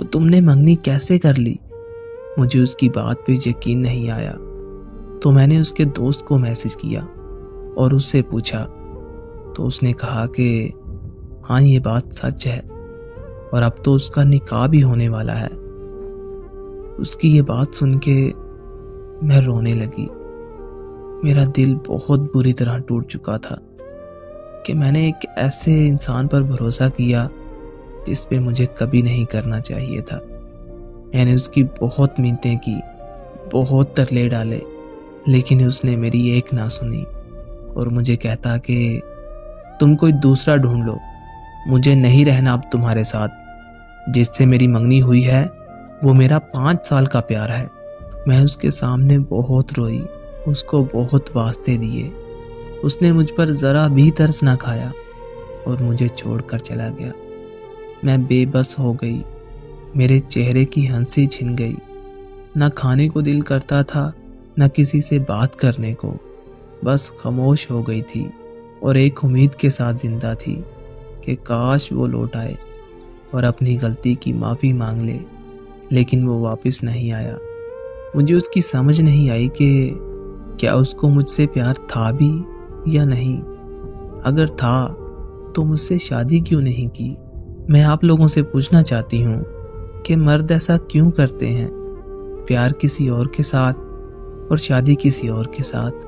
तो तुमने मंगनी कैसे कर ली? मुझे उसकी बात पे यकीन नहीं आया, तो मैंने उसके दोस्त को मैसेज किया और उससे पूछा, तो उसने कहा कि हाँ ये बात सच है और अब तो उसका निकाह भी होने वाला है। उसकी ये बात सुन के मैं रोने लगी। मेरा दिल बहुत बुरी तरह टूट चुका था कि मैंने एक ऐसे इंसान पर भरोसा किया जिस पे मुझे कभी नहीं करना चाहिए था। मैंने उसकी बहुत मिन्नतें की, बहुत तरले डाले, लेकिन उसने मेरी एक ना सुनी और मुझे कहता कि तुम कोई दूसरा ढूंढ लो, मुझे नहीं रहना अब तुम्हारे साथ। जिससे मेरी मंगनी हुई है वो मेरा 5 साल का प्यार है। मैं उसके सामने बहुत रोई, उसको बहुत वास्ते दिए। उसने मुझ पर ज़रा भी तरस ना खाया और मुझे छोड़कर चला गया। मैं बेबस हो गई, मेरे चेहरे की हंसी छिन गई। ना खाने को दिल करता था, ना किसी से बात करने को, बस खामोश हो गई थी और एक उम्मीद के साथ जिंदा थी कि काश वो लौट आए और अपनी गलती की माफ़ी मांग ले, लेकिन वो वापस नहीं आया। मुझे उसकी समझ नहीं आई कि क्या उसको मुझसे प्यार था भी या नहीं। अगर था तो मुझसे शादी क्यों नहीं की? मैं आप लोगों से पूछना चाहती हूँ कि मर्द ऐसा क्यों करते हैं, प्यार किसी और के साथ और शादी किसी और के साथ।